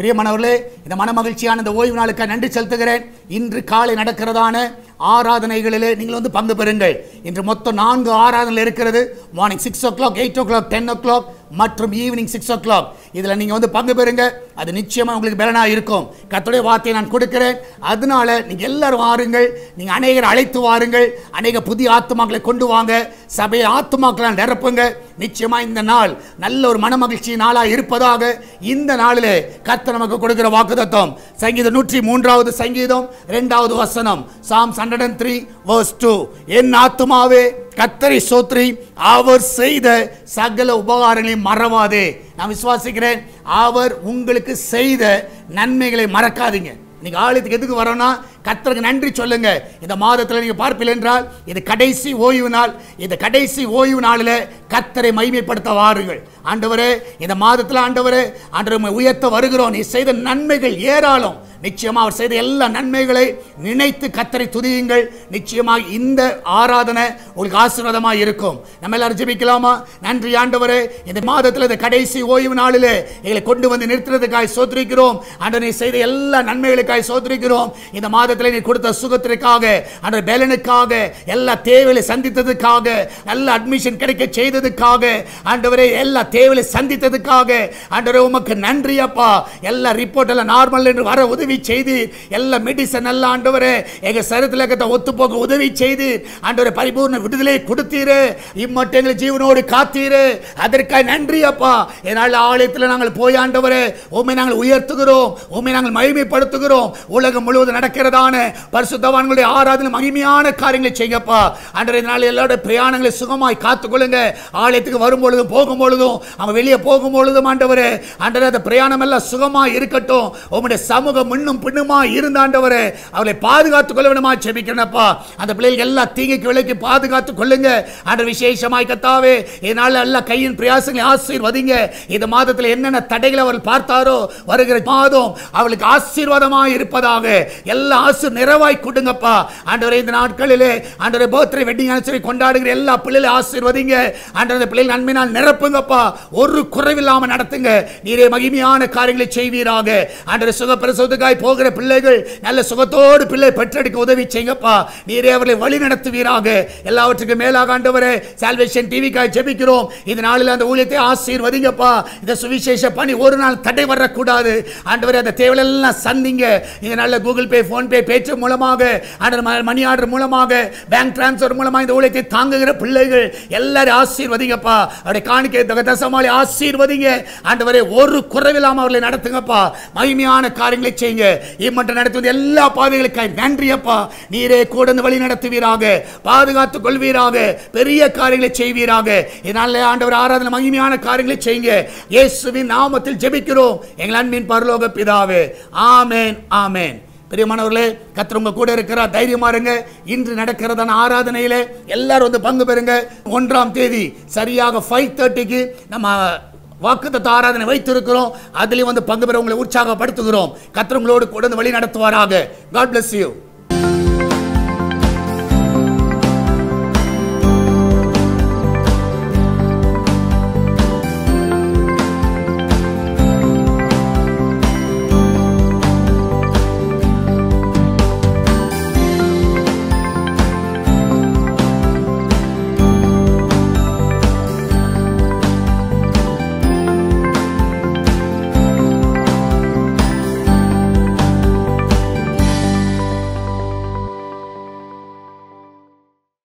பிரியமானவர்களே, இந்த மனமகிழ்ச்சியான இந்த ஓய்வு நாளுக்கு நன்றி செலுத்துகிறேன். இன்று காலை நடக்கிறதான ஆராதனைகளிலே நீங்கள் பங்கு பெறுங்கள். இன்று மொத்தம் 4 ஆராதனை இருக்கிறது. மார்னிங் 6 o'clock, 8 o'clock, 10 o'clock மற்றும் ஈவினிங் 6 o'clock. இதில் நீங்கள் பங்கு பெறுங்க. அது நிச்சயமாக உங்களுக்கு பலனாக இருக்கும். கர்த்தருடைய வார்த்தையை நான் கொடுக்கிறேன். அதனால நீங்கள் எல்லாரும் வாருங்கள். நீங்கள் அநேகர் அழைத்து வாருங்கள். அநேக புதிய ஆத்துமாக்களை கொண்டு வாங்க. சபையை ஆத்துமாக்களை நிரப்புங்க. நிச்சயமாக இந்த நாள் நல்ல ஒரு மனமகிழ்ச்சி நாளாக இருப்பதாக இந்த நாளிலே கர்த்தர் நமக்கு கொடுக்கிற வாக்குத்தத்தம். சங்கீதம் 103வது சங்கீதம் 2வது வசனம். Psalms 103 verse 2. என் ஆத்துமாவே கர்த்தரை ஸ்தோத்திரி, அவர் செய்த சகல உபகாரங்களையும் மறவாதே. நான் விசுவாசிக்கிறேன், அவர் உங்களுக்கு செய்த நன்மைகளை மறக்காதீங்க. இன்னைக்கு ஆலயத்துக்கு எதுக்கு வரோம்னா கர்த்தருக்கு நன்றி சொல்லுங்க. இந்த மாதத்தில் நீங்க பார்ப்பீர்கள் என்றால் இது கடைசி ஓய்வு நாள். இந்த கடைசி ஓய்வு நாளில் கர்த்தரை மகிமைப்படுத்த வாருங்கள். ஆண்டவரே, இந்த மாதத்தில் ஆண்டவரே உயர்த்த வருகிறோம். நீ செய்த நன்மைகள் ஏராளம். நிச்சயமாக அவர் செய்த எல்லா நன்மைகளை நினைத்து கர்த்தரை துதியுங்கள். நிச்சயமாக இந்த ஆராதனை உங்களுக்கு ஆசீர்வாதமாக இருக்கும். நம்ம எல்லாரும் ஜெபிக்கலாமா? நன்றி ஆண்டவரே, இந்த மாதத்தில் இந்த கடைசி ஓய்வு நாளிலே எங்களை கொண்டு வந்து நிறுத்துறதுக்காக சோதரிக்கிறோம். ஆண்டவரே, நீ செய்த எல்லா நன்மைகளுக்காக சோதரிக்கிறோம். இந்த மாதத்தில் நீ கொடுத்த சுகத்திற்காக, ஆண்டவரே பலனுக்காக, எல்லா தேவைகளை சந்தித்ததுக்காக, நல்ல அட்மிஷன் கிடைக்க செய்ததுக்காக, ஆண்டவரே எல்லா தேவைகளை சந்தித்ததுக்காக ஆண்டவரே உமக்கு நன்றி அப்பா. எல்லா ரிப்போர்ட் எல்லாம் நார்மல் என்று வர உதவி செய்து, எல்லா மெடிசன் எல்லாம் ஆண்டவரே எங்க சரீரத்துல ஒத்து போக உதவி செய்து ஆண்டவரே பரிபூர்ண விடுதலை கொடுத்தீரு. இம்மட்டும் எங்களை ஜீவனோடு காத்தீரு. அதற்காக நன்றி அப்பா. என்னால் ஆலயத்தில் நாங்கள் போய் ஆண்டவரே உம்மை நாங்கள் உயர்த்துகிறோம், உம்மை நாங்கள் மகிமைப்படுத்துகிறோம். உலகம் முழுவதும் நடக்கிறதான பரிசுத்தவான்களுடைய ஆராதனை மகிமையான காரியங்களை செய்யப்பா. ஆண்டவரே, இதனால் எல்லாரோட பிரயாணங்களை சுகமாய் காத்துக்கொள்ளுங்க. ஆலயத்துக்கு வரும்பொழுதும் போகும்பொழுதும் அவங்க வெளியே போகும்பொழுதும் ஆண்டவரே அந்த பிரயாணம் எல்லாம் சுகமாய் இருக்கட்டும். உம்முடைய சமூகம் முன்னும் பின்னுமா இருந்தாண்டவரே அவளை பாதுகாத்துக் கொள்ள வேண்டுமா ஜெபிக்கிறேன்ப்பா. அந்த பிள்ளைகள் எல்லா தீங்குக்கு விலைக்கு பாதுகாத்துக் கொள்ளுங்க. ஆண்டவர் விசேஷமாய் கர்த்தாவே இதனால எல்லா கையின் பிரயாசங்களை ஆசீர்வதிங்க. இந்த மாதத்தில் என்னென்ன தடைகளை அவர்கள் பார்த்தாரோ வருகிற மாதம் அவளுக்கு ஆசீர்வாதமாய் இருப்பதாக எல்லா ஆசீர் நிறைவாய் கொடுங்கப்பா. ஆண்டவரே, இந்த நாட்களிலே ஆண்டவரே பர்த்டே வெட்டிங் ஆனிவர்சரி கொண்டாடுகிற எல்லா பிள்ளைகளை ஆசீர்வதிங்க. ஆண்டவரே பிள்ளைகள் நன்மையினால் நிரப்புங்கப்பா. ஒரு குறைவில்லாமல் நடத்துங்க. நீரே மகிமையான காரியங்களை செய்வீராக. ஆண்டவரே, சுகப்பிரசவத்துக்காய் போகிற பிள்ளைகள் நல்ல சுகத்தோடு பிள்ளை பெற்றெடுக்க உதவி செய்யுங்கப்பா. நீரே அவர்களை வழி நடத்துவீராக. எல்லாவற்றுக்கும் மேலாக ஆண்டவரே சால்வேஷன் டிவிக்காய் ஜெபிக்கிறோம். இந்த நாளில் அந்த ஊழியத்தை ஆசீர்வதிங்கப்பா. இந்த சுவிசேஷ பணி ஒரு நாள் தடை வரக்கூடாது. ஆண்டவரே, அந்த தேவையெல்லாம் சந்திங்க. இந்த நல்ல கூகுள் பே, போன் பே, பேச்சு மூலமாக, மணி ஆர்டர் மூலமாக, பேங்க் டிரான்ஸ்ஃபர் மூலமாக இந்த ஊழியத்தை தாங்குகிற பிள்ளைகள் எல்லாரும் ஆசீர்வதிங்கப்பா. அவருடைய காணிக்கை தசமாளி ஆசீர்வதிங்க. ஆண்டவரே, ஒரு குறைவில்லாமல் அவர்களை நடத்துங்கப்பா. மகிமையான காரியங்களை செய்யுங்க. இம்மட்டும் நடத்துவது எல்லா பாதைகளுக்காய் நன்றி அப்பா. நீரே கூட வழி நடத்துவீராக, பாதுகாத்துக் கொள்வீராக, பெரிய காரியங்களை செய்வீராக. இதனால ஆண்டவர் ஆராதனை மகிமையான காரியங்களை செய்யுங்க. இயேசுவின் நாமத்தில் ஜெபிக்கிறோம் எங்கள் அன்பின் பரலோக பிதாவே. ஆமென், ஆமென். பிரியமானவர்களே, கர்த்தர் உங்க கூட இருக்கிறார். தைரியமா இருங்க. இன்று நடக்கிறதான ஆராதனையில எல்லாரும் பங்கு பெறுங்க. 1ஆம் தேதி சரியாக 5:30க்கு நம்ம வாக்குத்தத்த ஆராதனை வைத்திருக்கிறோம். அதிலும் பங்கு பெற உங்களை உற்சாகப்படுத்துகிறோம். கர்த்தர் உங்களோடு கூட வழி நடத்துவாராக. God bless you.